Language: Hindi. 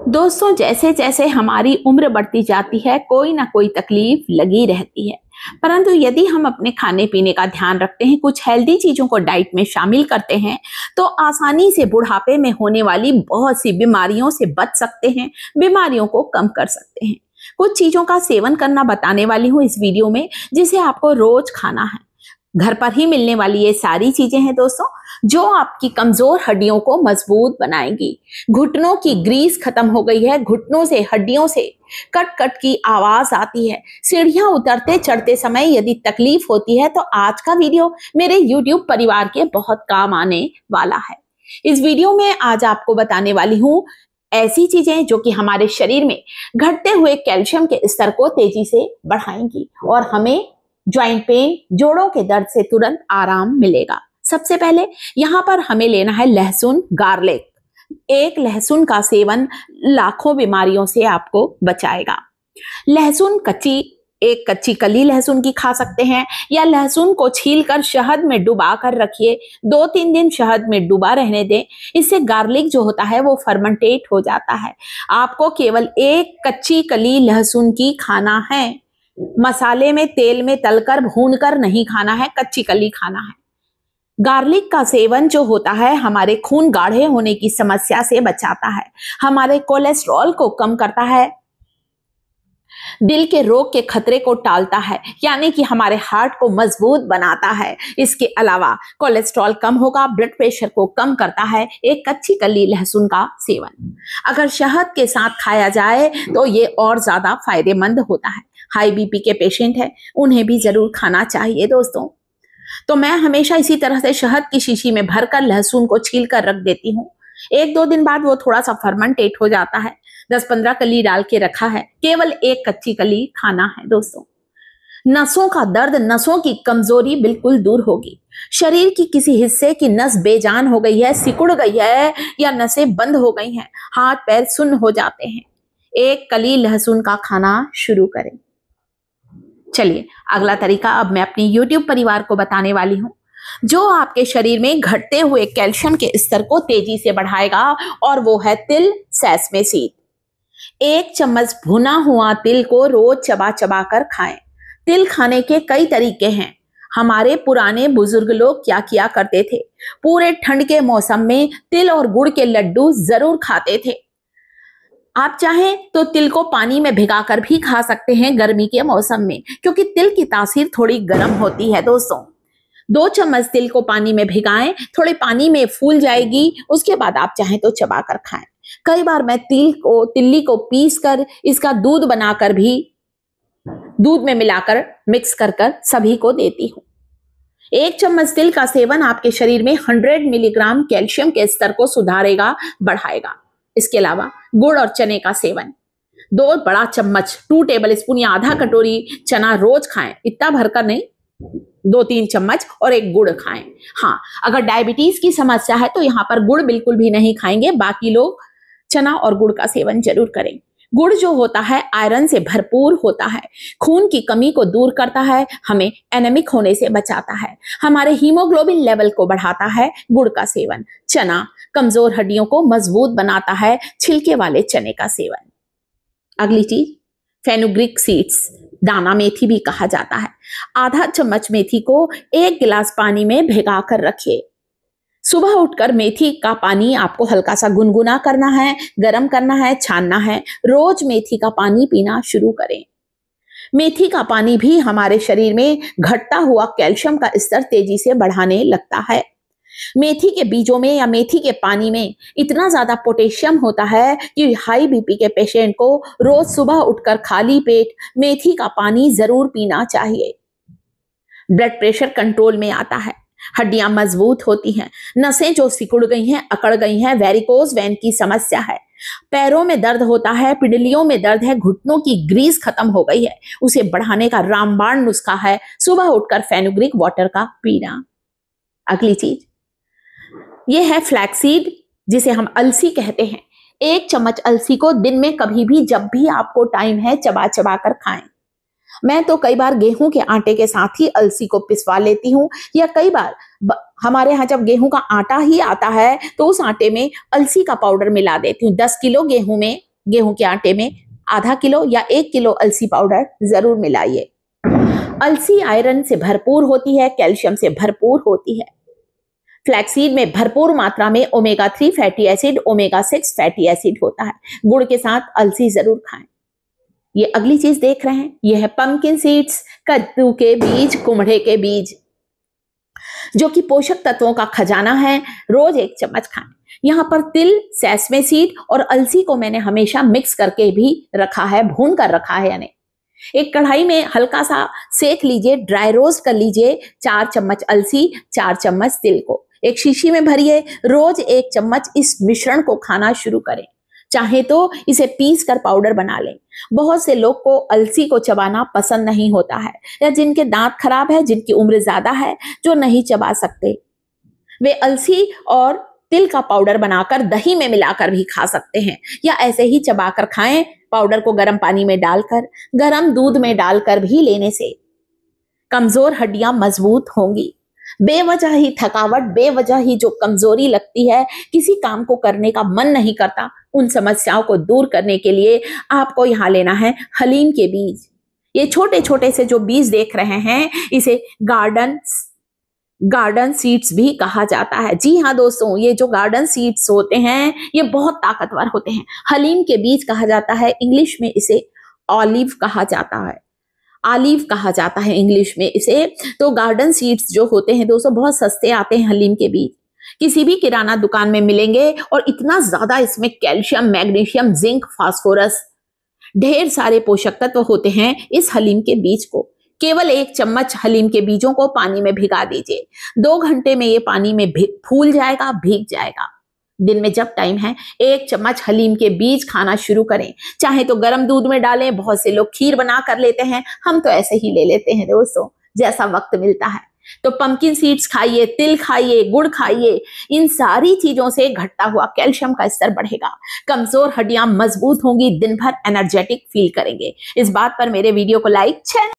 दोस्तों, जैसे जैसे हमारी उम्र बढ़ती जाती है कोई ना कोई तकलीफ लगी रहती है। परंतु यदि हम अपने खाने पीने का ध्यान रखते हैं, कुछ हेल्दी चीजों को डाइट में शामिल करते हैं, तो आसानी से बुढ़ापे में होने वाली बहुत सी बीमारियों से बच सकते हैं, बीमारियों को कम कर सकते हैं। कुछ चीजों का सेवन करना बताने वाली हूँ इस वीडियो में, जिसे आपको रोज खाना है। घर पर ही मिलने वाली ये सारी चीजें हैं दोस्तों, जो आपकी कमजोर हड्डियों को मजबूत बनाएंगी। घुटनों की ग्रीस खत्म हो गई है, घुटनों से हड्डियों से कट कट की आवाज आती है। सीढ़ियां उतरते चढ़ते समय यदि तकलीफ होती है तो आज का वीडियो मेरे YouTube परिवार के बहुत काम आने वाला है। इस वीडियो में आज आपको बताने वाली हूँ ऐसी चीजें जो कि हमारे शरीर में घटते हुए कैल्शियम के स्तर को तेजी से बढ़ाएंगी और हमें ज्वाइंट पेन, जोड़ों के दर्द से तुरंत आराम मिलेगा। सबसे पहले यहाँ पर हमें लेना है लहसुन, गार्लिक। एक लहसुन का सेवन लाखों बीमारियों से आपको बचाएगा। लहसुन एक कच्ची कली लहसुन की खा सकते हैं, या लहसुन को छीलकर शहद में डुबा कर रखिए। 2-3 दिन शहद में डुबा रहने दें। इससे गार्लिक जो होता है वो फर्मेंटेट हो जाता है। आपको केवल एक कच्ची कली लहसुन की खाना है। मसाले में, तेल में तलकर भूनकर नहीं खाना है, कच्ची कली खाना है। गार्लिक का सेवन जो होता है हमारे खून गाढ़े होने की समस्या से बचाता है, हमारे कोलेस्ट्रॉल को कम करता है, दिल के रोग के खतरे को टालता है, यानी कि हमारे हार्ट को मजबूत बनाता है। इसके अलावा कोलेस्ट्रॉल कम होगा, ब्लड प्रेशर को कम करता है एक कच्ची कली लहसुन का सेवन। अगर शहद के साथ खाया जाए तो ये और ज्यादा फायदेमंद होता है। हाई बीपी के पेशेंट है, उन्हें भी जरूर खाना चाहिए दोस्तों। तो मैं हमेशा इसी तरह से शहद की शीशी में भरकर लहसुन को छील कर रख देती हूँ। 1-2 दिन बाद वो थोड़ा सा फर्मेंटेट हो जाता है। 10-15 कली डाल के रखा है, केवल एक कच्ची कली खाना है दोस्तों। नसों का दर्द, नसों की कमजोरी बिल्कुल दूर होगी। शरीर की किसी हिस्से की नस बेजान हो गई है, सिकुड़ गई है, या नसें बंद हो गई हैं, हाथ पैर सुन्न हो जाते हैं, एक कली लहसुन का खाना शुरू करें। चलिए अगला तरीका अब मैं अपनी YouTube परिवार को बताने वाली हूँ, जो आपके शरीर में घटते हुए कैल्शियम के स्तर को तेजी से बढ़ाएगा, और वो है तिल, सेसमे सीड। 1 चम्मच भुना हुआ तिल को रोज चबा चबा कर खाएं। तिल खाने के कई तरीके हैं। हमारे पुराने बुजुर्ग लोग क्या किया करते थे, पूरे ठंड के मौसम में तिल और गुड़ के लड्डू जरूर खाते थे। आप चाहें तो तिल को पानी में भिगाकर भी खा सकते हैं गर्मी के मौसम में, क्योंकि तिल की तासीर थोड़ी गर्म होती है दोस्तों। 2 चम्मच तिल को पानी में भिगाएं, थोड़े पानी में फूल जाएगी, उसके बाद आप चाहें तो चबाकर खाएं। कई बार मैं तिल्ली को पीस कर इसका दूध बनाकर भी दूध में मिलाकर मिक्स कर सभी को देती हूँ। 1 चम्मच तिल का सेवन आपके शरीर में 100 मिलीग्राम कैल्शियम के स्तर को सुधारेगा, बढ़ाएगा। इसके अलावा गुड़ और चने का सेवन, 2 बड़ा चम्मच 2 टेबल स्पून या आधा कटोरी चना रोज खाएं। इतना भरकर नहीं, 2-3 चम्मच, और एक गुड़ खाएं। हाँ, अगर डायबिटीज की समस्या है तो यहाँ पर गुड़ बिल्कुल भी नहीं खाएंगे, बाकी लोग चना और गुड़ का सेवन जरूर करें। गुड़ जो होता है आयरन से भरपूर होता है, खून की कमी को दूर करता है, हमें एनेमिक होने से बचाता है, हमारे हीमोग्लोबिन लेवल को बढ़ाता है गुड़ का सेवन। चना कमजोर हड्डियों को मजबूत बनाता है, छिलके वाले चने का सेवन। अगली चीज, फेनुग्रीक सीड्स, दाना मेथी भी कहा जाता है। आधा चम्मच मेथी को 1 गिलास पानी में भिगा कर रखिए। सुबह उठकर मेथी का पानी आपको हल्का सा गुनगुना करना है, गर्म करना है, छानना है। रोज मेथी का पानी पीना शुरू करें। मेथी का पानी भी हमारे शरीर में घटता हुआ कैल्शियम का स्तर तेजी से बढ़ाने लगता है। मेथी के बीजों में या मेथी के पानी में इतना ज्यादा पोटेशियम होता है कि हाई बीपी के पेशेंट को रोज सुबह उठकर खाली पेट मेथी का पानी जरूर पीना चाहिए। ब्लड प्रेशर कंट्रोल में आता है, हड्डियां मजबूत होती हैं, नसें जो सिकुड़ गई हैं, अकड़ गई हैं, वेरिकोज वेन की समस्या है, पैरों में दर्द होता है, पिंडलियों में दर्द है, घुटनों की ग्रीस खत्म हो गई है, उसे बढ़ाने का रामबाण नुस्खा है सुबह उठकर फेनुग्रीक वाटर का पीना। अगली चीज ये है फ्लैक्सीड, जिसे हम अलसी कहते हैं। 1 चम्मच अलसी को दिन में कभी भी जब भी आपको टाइम है चबा चबा कर खाएं। मैं तो कई बार गेहूं के आटे के साथ ही अलसी को पिसवा लेती हूँ, या कई बार हमारे यहाँ जब गेहूं का आटा ही आता है तो उस आटे में अलसी का पाउडर मिला देती हूँ। 10 किलो गेहूं में गेहूं के आटे में आधा किलो या 1 किलो अलसी पाउडर जरूर मिलाइए। अलसी आयरन से भरपूर होती है, कैल्शियम से भरपूर होती है। फ्लैक्सीड में भरपूर मात्रा में omega 3 fatty acid, omega 6 fatty acid होता है। गुड़ के साथ अलसी जरूर खाएं। ये अगली चीज देख रहे हैं, ये है पंपकिन सीड्स, कद्दू के बीज, कुम्हड़े के बीज, जो कि पोषक तत्वों का खजाना है। रोज 1 चम्मच खाएं। यहाँ पर तिल, सेसमे सीड और अलसी को मैंने हमेशा मिक्स करके भी रखा है, भून कर रखा है। यानी एक कढ़ाई में हल्का सा सेक लीजिए, ड्राई रोस्ट कर लीजिए। 4 चम्मच अलसी, 4 चम्मच तिल को एक शीशी में भरिए। रोज 1 चम्मच इस मिश्रण को खाना शुरू करें। चाहे तो इसे पीस कर पाउडर बना लें। बहुत से लोग को अलसी को चबाना पसंद नहीं होता है, या जिनके दांत खराब है, जिनकी उम्र ज्यादा है, जो नहीं चबा सकते, वे अलसी और तिल का पाउडर बनाकर दही में मिलाकर भी खा सकते हैं, या ऐसे ही चबाकर खाएं। पाउडर को गर्म पानी में डालकर, गर्म दूध में डालकर भी लेने से कमजोर हड्डियां मजबूत होंगी। बेवजह ही थकावट, बेवजह ही जो कमजोरी लगती है, किसी काम को करने का मन नहीं करता, उन समस्याओं को दूर करने के लिए आपको यहाँ लेना है हलीम के बीज। ये छोटे छोटे से जो बीज देख रहे हैं, इसे गार्डन सीड्स भी कहा जाता है। जी हाँ दोस्तों, ये जो गार्डन सीड्स होते हैं, ये बहुत ताकतवर होते हैं। हलीम के बीज कहा जाता है, इंग्लिश में इसे ऑलिव कहा जाता है। ऑलिव कहा जाता है इंग्लिश में इसे। तो गार्डन सीड्स जो होते हैं दोस्तों, बहुत सस्ते आते हैं हलीम के बीज, किसी भी किराना दुकान में मिलेंगे। और इतना ज्यादा इसमें कैल्शियम, मैग्नीशियम, जिंक, फास्फोरस, ढेर सारे पोषक तत्व होते हैं इस हलीम के बीज को। केवल 1 चम्मच हलीम के बीजों को पानी में भिगा दीजिए। 2 घंटे में ये पानी में फूल जाएगा, भीग जाएगा। दिन में जब टाइम है, 1 चम्मच हलीम के बीज खाना शुरू करें। चाहे तो गर्म दूध में डालें, बहुत से लोग खीर बना कर लेते हैं, हम तो ऐसे ही ले लेते हैं दोस्तों, जैसा वक्त मिलता है। तो पंपकिन सीड्स खाइए, तिल खाइए, गुड़ खाइए। इन सारी चीजों से घटता हुआ कैल्शियम का स्तर बढ़ेगा, कमजोर हड्डियां मजबूत होंगी, दिन भर एनर्जेटिक फील करेंगे। इस बात पर मेरे वीडियो को लाइक,